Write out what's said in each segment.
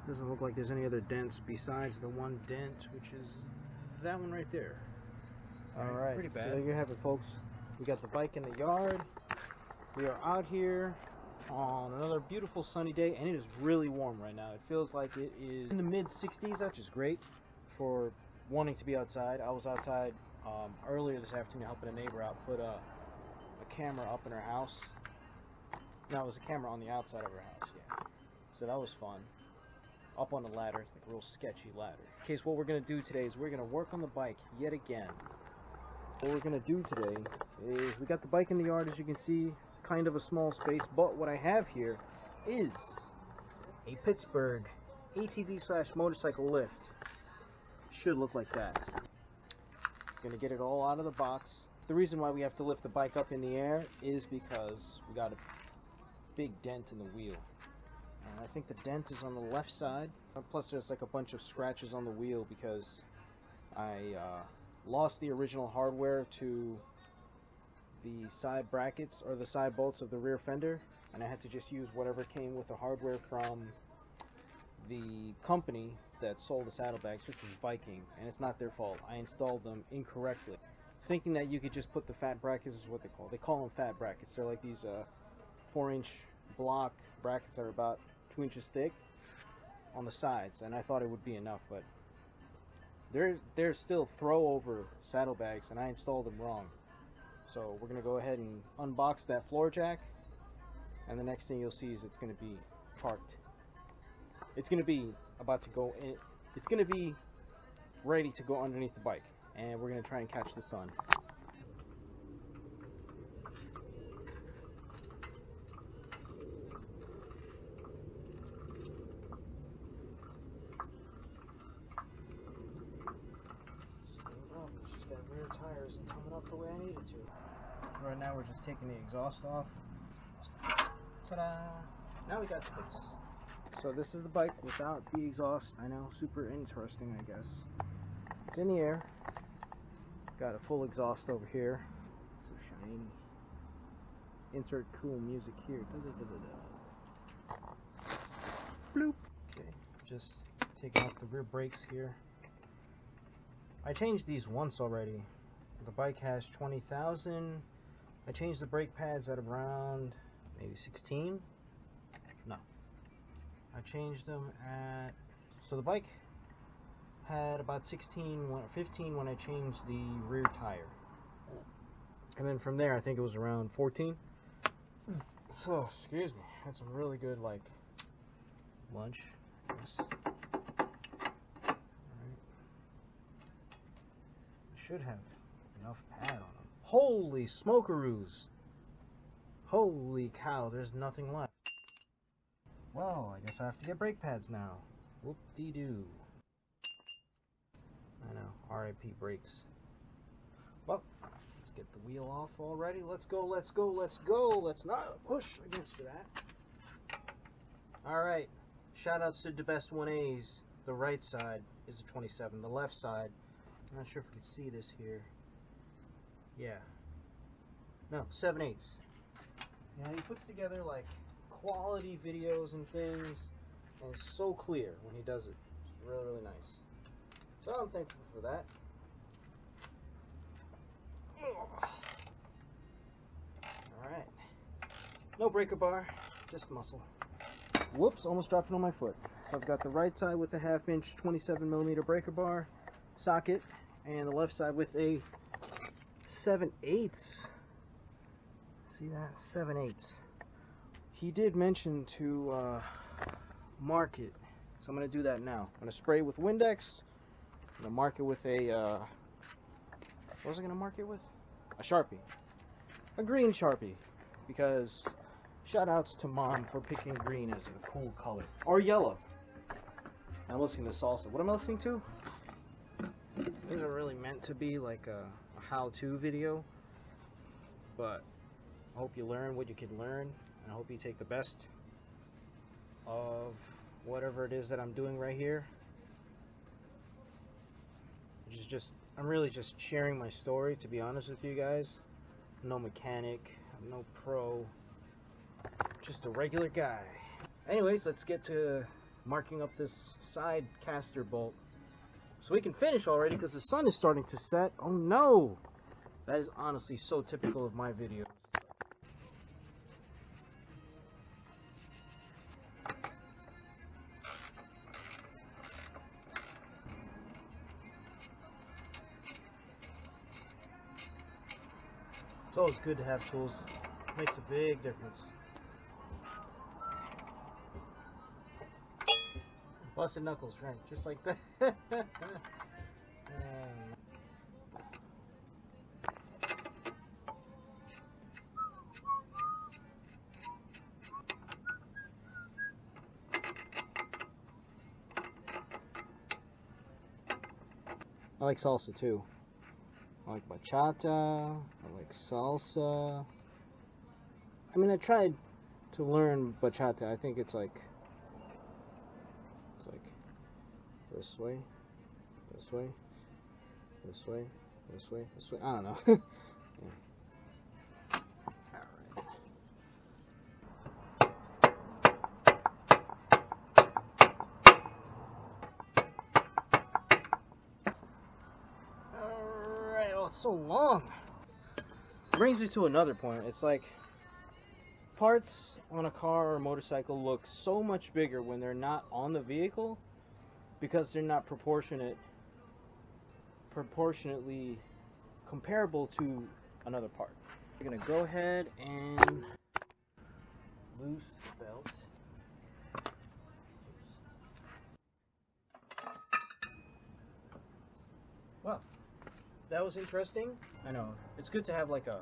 Doesn't look like there's any other dents besides the one dent, which is that one right there. Alright, pretty bad. So there you have it, folks. We got the bike in the yard. We are out here on another beautiful sunny day, and it is really warm right now. It feels like it is in the mid-60s, which is great for wanting to be outside. I was outside earlier this afternoon helping a neighbor out put a camera up in her house. No, it was a camera on the outside of her house, yeah. So that was fun. Up on the ladder, like a real sketchy ladder. In case, what we're going to do today is we're going to work on the bike yet again. What we're going to do today is we got the bike in the yard, as you can see, kind of a small space, but what I have here is a Pittsburgh ATV/motorcycle lift. Should look like that. Gonna get it all out of the box. The reason why we have to lift the bike up in the air is because we got a big dent in the wheel. And I think the dent is on the left side. Plus there's like a bunch of scratches on the wheel because I lost the original hardware to the side brackets or the side bolts of the rear fender, and I had to just use whatever came with the hardware from the company that sold the saddlebags, which was Viking, and it's not their fault. I installed them incorrectly, thinking that you could just put the fat brackets, is what they call them fat brackets. They're like these 4-inch block brackets that are about 2 inches thick on the sides, and I thought it would be enough, but they're still throw over saddlebags, and I installed them wrong. So we're gonna go ahead and unbox that floor jack, and the next thing you'll see is it's gonna be parked. It's gonna be about to go in. It's gonna be ready to go underneath the bike, and we're gonna try and catch the sun. It's just that rear tire isn't coming up the way I need it to. Right now we're just taking the exhaust off. Ta-da! Now we got space. So this is the bike without the exhaust. I know, super interesting, I guess. It's in the air. Got a full exhaust over here. So shiny. Insert cool music here. Bloop. Okay, just taking off the rear brakes here. I changed these once already. The bike has 20,000. I changed the brake pads at around maybe 16. No. I changed them at, so the bike had about 15 when I changed the rear tire. And then from there I think it was around 14. Oh, excuse me. Had some really good like lunch. Yes. Should have enough pad on them. Holy smokeroos! Holy cow, there's nothing left. Well, I guess I have to get brake pads now. Whoop-de-doo. I know, RIP brakes. Well, let's get the wheel off already. Let's go, let's go, let's go. Let's not push against that. Alright, shout outs to the best 1As. The right side is a 27. The left side, I'm not sure if you can see this here. Yeah. No, 7/8. Yeah, he puts together like quality videos and things, and it's so clear when he does it. It's really, really nice. So I'm thankful for that. Alright. No breaker bar, just muscle. Whoops, almost dropped it on my foot. So I've got the right side with a 1/2-inch 27mm breaker bar socket, and the left side with a 7/8. See that? 7/8. He did mention to mark it, so I'm going to do that now. I'm going to spray with Windex. I'm going to mark it with a, what was I going to mark it with? A Sharpie. A green Sharpie. Because shout outs to Mom for picking green as a cool color. Or yellow. I'm listening to salsa. What am I listening to? These are really meant to be like a how-to video, but I hope you learn what you can learn, and I hope you take the best of whatever it is that I'm doing right here. Which is just, I'm really just sharing my story, to be honest with you guys. I'm no mechanic, I'm no pro, just a regular guy. Anyways, let's get to marking up this side caster bolt so we can finish already because the sun is starting to set. Oh no! That is honestly so typical of my videos. It's always good to have tools. It makes a big difference. Busted knuckles, right? Just like that. I like salsa too. I like bachata. I like salsa. I mean, I tried to learn bachata. I think it's like this way, this way, this way, this way, this way. I don't know. Yeah. Alright, oh, it's so long. Brings me to another point. It's like parts on a car or motorcycle look so much bigger when they're not on the vehicle because they're not proportionately comparable to another part. We're gonna go ahead and loose the belt. Well, that was interesting. I know it's good to have like a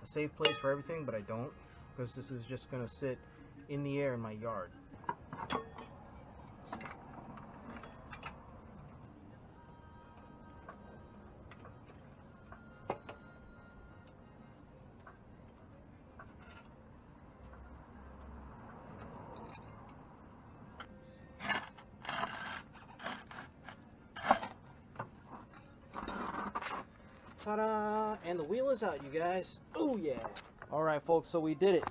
safe place for everything, but I don't, because this is just gonna sit in the air in my yard. Ta-da! And the wheel is out, you guys. Oh yeah! Alright folks, so we did it.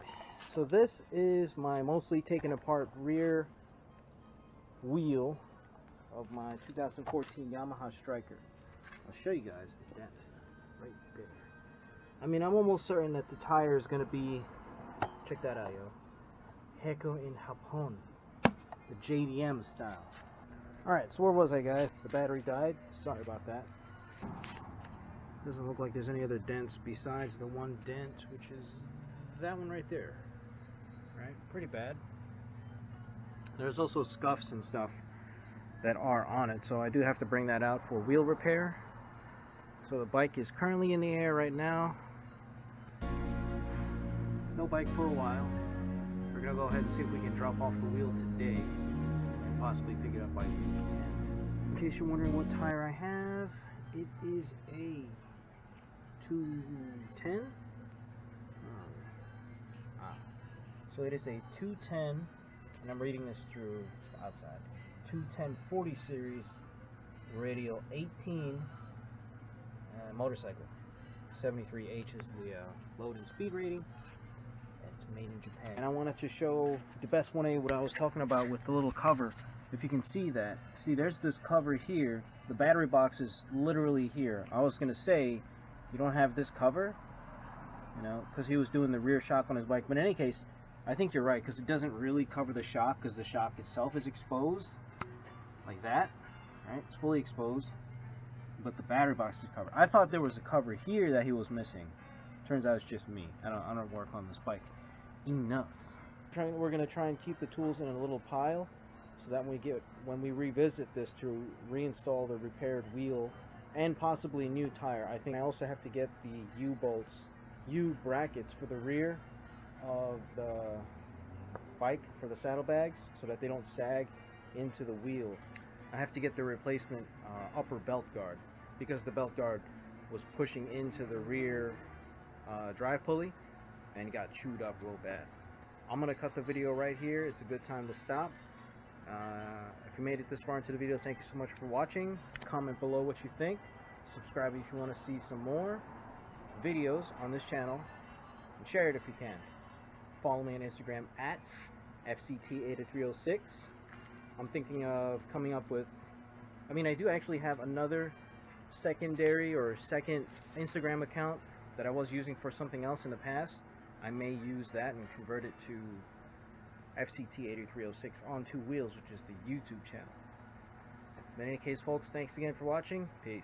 So this is my mostly taken apart rear wheel of my 2014 Yamaha Stryker. I'll show you guys the dent right there. I mean, I'm almost certain that the tire is going to be, check that out, yo, Heco in Japón, the JDM style. Alright, so where was I, guys? The battery died. Sorry about that. Doesn't look like there's any other dents besides the one dent, which is that one right there. Right? Pretty bad. There's also scuffs and stuff that are on it, so I do have to bring that out for wheel repair. So the bike is currently in the air right now. No bike for a while. We're gonna go ahead and see if we can drop off the wheel today and possibly pick it up by the weekend. In case you're wondering what tire I have, it is a 210. So it is a 210, and I'm reading this through the outside. 210 40 series radial 18 motorcycle. 73H is the load and speed rating. And it's made in Japan. And I wanted to show the best 1A what I was talking about with the little cover. If you can see that. See, there's this cover here. The battery box is literally here. I was going to say, you don't have this cover, you know, because he was doing the rear shock on his bike. But in any case, I think you're right, because it doesn't really cover the shock, because the shock itself is exposed, like that, right? It's fully exposed, but the battery box is covered. I thought there was a cover here that he was missing. Turns out it's just me. I don't work on this bike enough. We're going to try and keep the tools in a little pile, so that when we revisit this to reinstall the repaired wheel and possibly a new tire. I think I also have to get the U brackets for the rear of the bike for the saddlebags so that they don't sag into the wheel. I have to get the replacement upper belt guard because the belt guard was pushing into the rear drive pulley and got chewed up real bad. I'm gonna cut the video right here. It's a good time to stop. If you made it this far into the video, thank you so much for watching. Comment below what you think. Subscribe if you want to see some more videos on this channel, and share it if you can. Follow me on Instagram at FCT8306. I'm thinking of coming up with, I mean, I do actually have another secondary or second Instagram account that I was using for something else in the past. I may use that and convert it to FCT8306 on two wheels, which is the YouTube channel. In any case, folks, thanks again for watching. Peace.